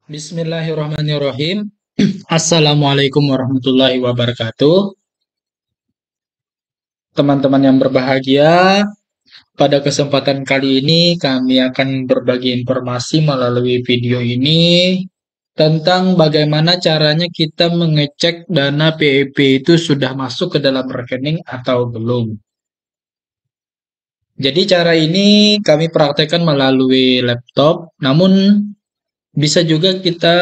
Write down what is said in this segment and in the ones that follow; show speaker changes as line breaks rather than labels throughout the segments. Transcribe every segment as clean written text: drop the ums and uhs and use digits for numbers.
Bismillahirrahmanirrahim. Assalamualaikum warahmatullahi wabarakatuh. Teman-teman yang berbahagia, pada kesempatan kali ini kami akan berbagi informasi melalui video ini tentang bagaimana caranya kita mengecek dana PEP itu sudah masuk ke dalam rekening atau belum. Jadi cara ini kami praktekkan melalui laptop, namun bisa juga kita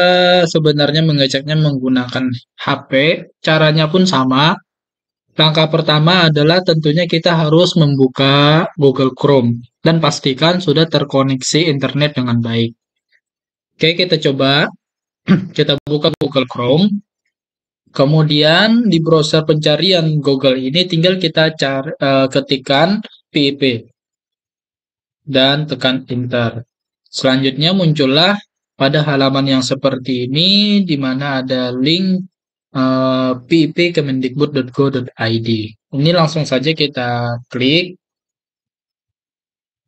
sebenarnya mengeceknya menggunakan HP. Caranya pun sama. Langkah pertama adalah tentunya kita harus membuka Google Chrome dan pastikan sudah terkoneksi internet dengan baik. Oke, kita coba. Kita buka Google Chrome. Kemudian di browser pencarian Google ini tinggal kita ketikkan PIP dan tekan enter. Selanjutnya muncullah pada halaman yang seperti ini di mana ada link pip.kemendikbud.go.id. Ini langsung saja kita klik.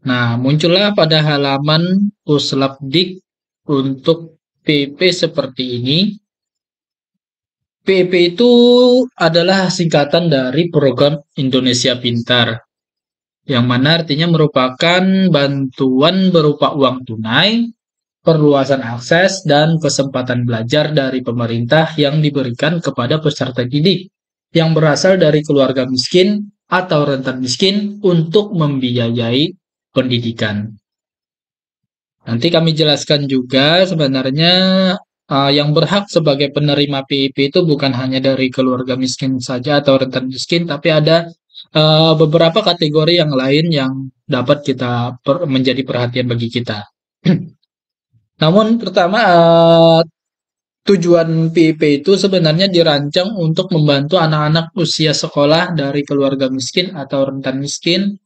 Nah, muncullah pada halaman Puslapdik untuk PIP seperti ini. PIP itu adalah singkatan dari Program Indonesia Pintar, yang mana artinya merupakan bantuan berupa uang tunai, perluasan akses, dan kesempatan belajar dari pemerintah yang diberikan kepada peserta didik yang berasal dari keluarga miskin atau rentan miskin untuk membiayai pendidikan. Nanti kami jelaskan juga sebenarnya yang berhak sebagai penerima PIP itu bukan hanya dari keluarga miskin saja atau rentan miskin, tapi ada beberapa kategori yang lain yang dapat kita menjadi perhatian bagi kita. Namun pertama tujuan PIP itu sebenarnya dirancang untuk membantu anak-anak usia sekolah dari keluarga miskin atau rentan miskin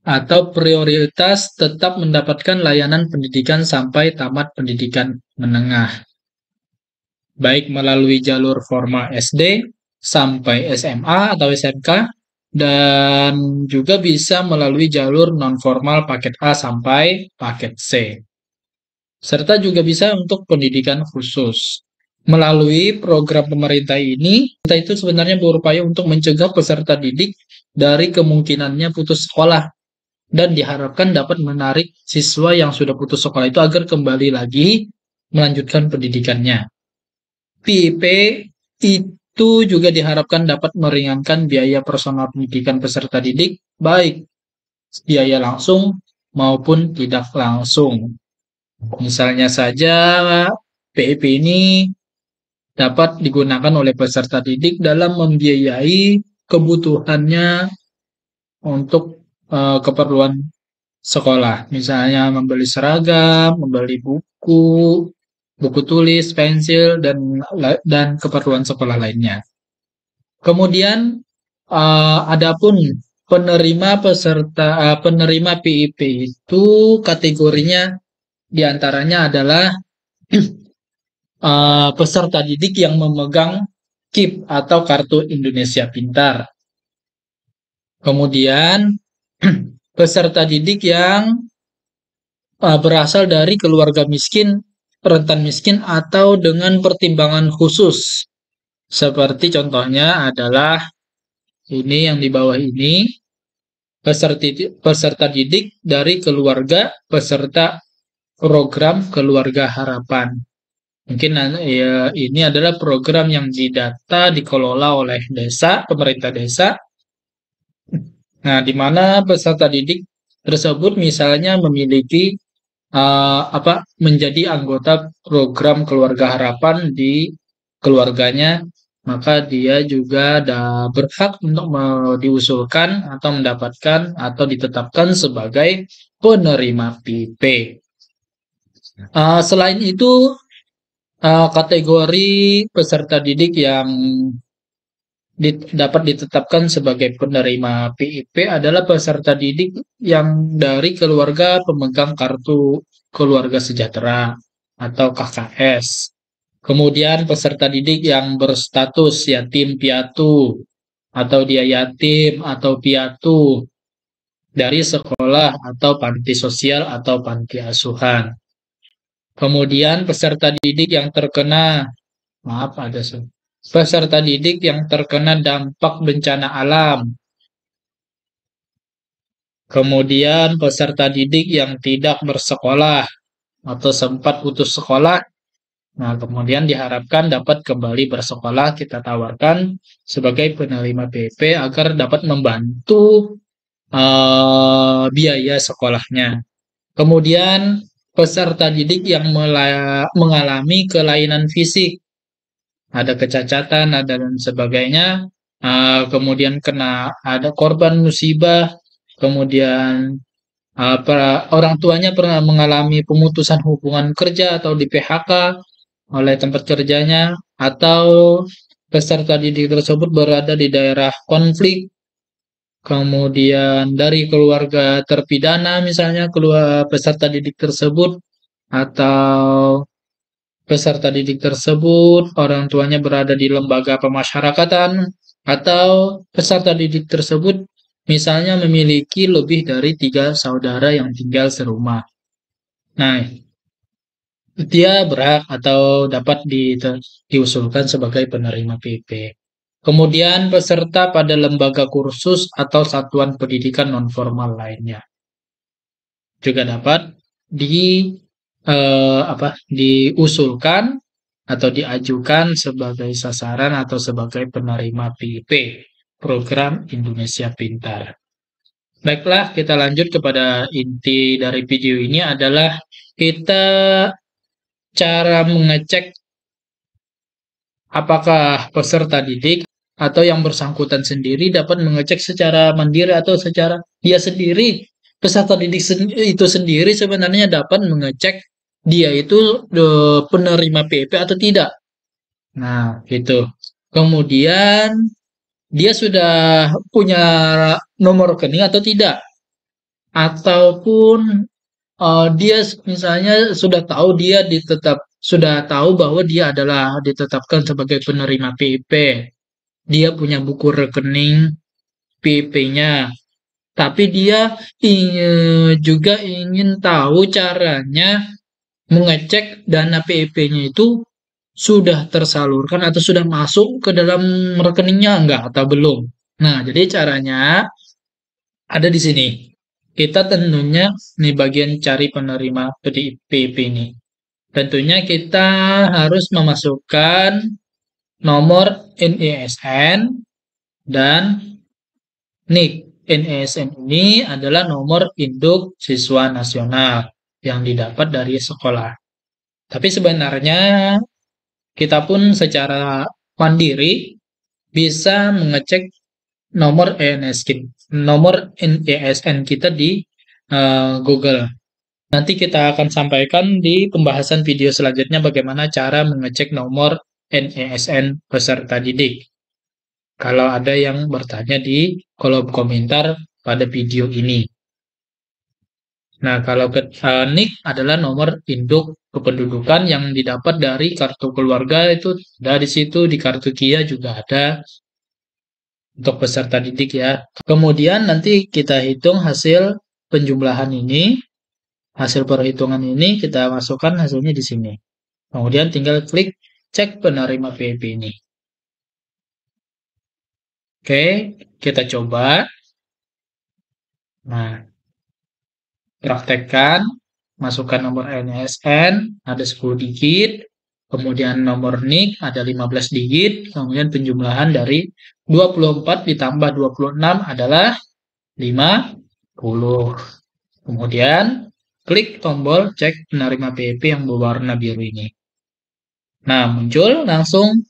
atau prioritas tetap mendapatkan layanan pendidikan sampai tamat pendidikan menengah, baik melalui jalur formal SD sampai SMA atau SMK, dan juga bisa melalui jalur non-formal paket A sampai paket C. Serta juga bisa untuk pendidikan khusus. Melalui program pemerintah ini, kita itu sebenarnya berupaya untuk mencegah peserta didik dari kemungkinannya putus sekolah dan diharapkan dapat menarik siswa yang sudah putus sekolah itu agar kembali lagi melanjutkan pendidikannya. PIP itu juga diharapkan dapat meringankan biaya personal pendidikan peserta didik, baik biaya langsung maupun tidak langsung. Misalnya saja PIP ini dapat digunakan oleh peserta didik dalam membiayai kebutuhannya untuk keperluan sekolah. Misalnya membeli seragam, membeli buku, buku tulis, pensil, dan keperluan sekolah lainnya. Kemudian adapun penerima PIP itu kategorinya diantaranya adalah peserta didik yang memegang KIP atau Kartu Indonesia Pintar. Kemudian peserta didik yang berasal dari keluarga miskin, rentan miskin, atau dengan pertimbangan khusus. Seperti contohnya adalah ini yang di bawah ini, peserta didik dari keluarga peserta program Keluarga Harapan. Mungkin ya, ini adalah program yang didata dikelola oleh desa, pemerintah desa. Nah, di mana peserta didik tersebut misalnya memiliki menjadi anggota program Keluarga Harapan di keluarganya, maka dia juga berhak untuk diusulkan atau mendapatkan atau ditetapkan sebagai penerima PIP. Selain itu, kategori peserta didik yang dapat ditetapkan sebagai penerima PIP adalah peserta didik yang dari keluarga pemegang kartu keluarga sejahtera atau KKS. Kemudian peserta didik yang berstatus yatim piatu atau dia yatim atau piatu dari sekolah atau panti sosial atau panti asuhan. Kemudian peserta didik yang terkena, peserta didik yang terkena dampak bencana alam. Kemudian peserta didik yang tidak bersekolah atau sempat putus sekolah. Nah, kemudian diharapkan dapat kembali bersekolah. Kita tawarkan sebagai penerima PP agar dapat membantu biaya sekolahnya. Kemudian peserta didik yang mengalami kelainan fisik, ada kecacatan, ada dan sebagainya, kemudian ada korban musibah, kemudian orang tuanya pernah mengalami pemutusan hubungan kerja atau di PHK oleh tempat kerjanya, atau peserta didik tersebut berada di daerah konflik, kemudian dari keluarga terpidana misalnya keluar peserta didik tersebut, atau peserta didik tersebut orang tuanya berada di lembaga pemasyarakatan, atau peserta didik tersebut misalnya memiliki lebih dari 3 saudara yang tinggal serumah. Nah, dia berhak atau dapat diusulkan sebagai penerima PP. Kemudian peserta pada lembaga kursus atau satuan pendidikan nonformal lainnya juga dapat diusulkan atau diajukan sebagai sasaran atau sebagai penerima PP program Indonesia Pintar. Baiklah, kita lanjut kepada inti dari video ini adalah kita cara mengecek apakah peserta didik atau yang bersangkutan sendiri dapat mengecek secara mandiri atau secara dia sendiri. Peserta didik itu sendiri sebenarnya dapat mengecek dia itu penerima PP atau tidak. Nah, gitu. Kemudian dia sudah punya nomor rekening atau tidak. Ataupun dia misalnya sudah tahu bahwa dia adalah ditetapkan sebagai penerima PP. Dia punya buku rekening PP-nya. Tapi dia juga ingin tahu caranya mengecek dana PP-nya itu sudah tersalurkan atau sudah masuk ke dalam rekeningnya enggak atau belum. Nah, jadi caranya ada di sini. Kita tentunya nih bagian cari penerima PP ini. Tentunya kita harus memasukkan nomor NISN dan NIK. NISN ini adalah nomor induk siswa nasional yang didapat dari sekolah. Tapi sebenarnya kita pun secara mandiri bisa mengecek nomor NISN kita di Google. Nanti kita akan sampaikan di pembahasan video selanjutnya bagaimana cara mengecek nomor NISN peserta didik. Kalau ada yang bertanya di kolom komentar pada video ini. Nah, kalau NIK adalah nomor induk kependudukan yang didapat dari kartu keluarga, itu dari situ di kartu KIA juga ada untuk peserta didik ya. Kemudian nanti kita hitung hasil penjumlahan ini, hasil perhitungan ini kita masukkan hasilnya di sini. Kemudian tinggal klik cek penerima PP ini. Oke, kita coba. Nah, praktekkan, masukkan nomor NISN, ada 10 digit, kemudian nomor NIK ada 15 digit, kemudian penjumlahan dari 24 ditambah 26 adalah 50. Kemudian, klik tombol cek penerima PP yang berwarna biru ini. Nah, muncul langsung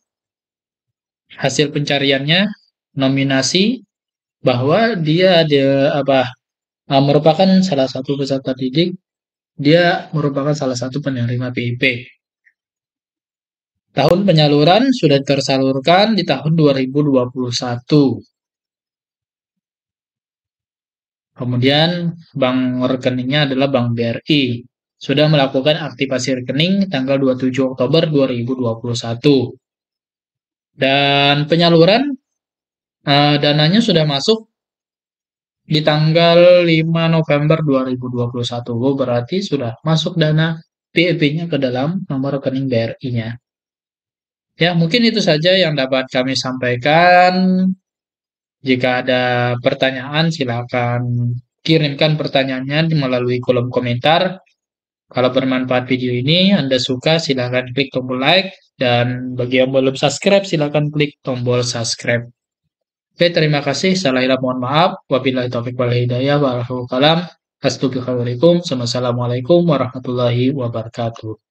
hasil pencariannya, nominasi, bahwa dia merupakan salah satu peserta didik, dia merupakan salah satu penerima PP. Tahun penyaluran sudah tersalurkan di tahun 2021. Kemudian bank rekeningnya adalah Bank BRI. Sudah melakukan aktivasi rekening tanggal 27 Oktober 2021. Dan penyaluran dananya sudah masuk di tanggal 5 November 2021. Berarti sudah masuk dana PEP-nya ke dalam nomor rekening BRI-nya. Ya, mungkin itu saja yang dapat kami sampaikan. Jika ada pertanyaan, silakan kirimkan pertanyaannya melalui kolom komentar. Kalau bermanfaat video ini, Anda suka, silakan klik tombol like. Dan bagi yang belum subscribe, silakan klik tombol subscribe. Oke, terima kasih. Salah hilap mohon maaf. Wabillahi taufiq wal hidayah. Wassalamualaikum warahmatullahi wabarakatuh.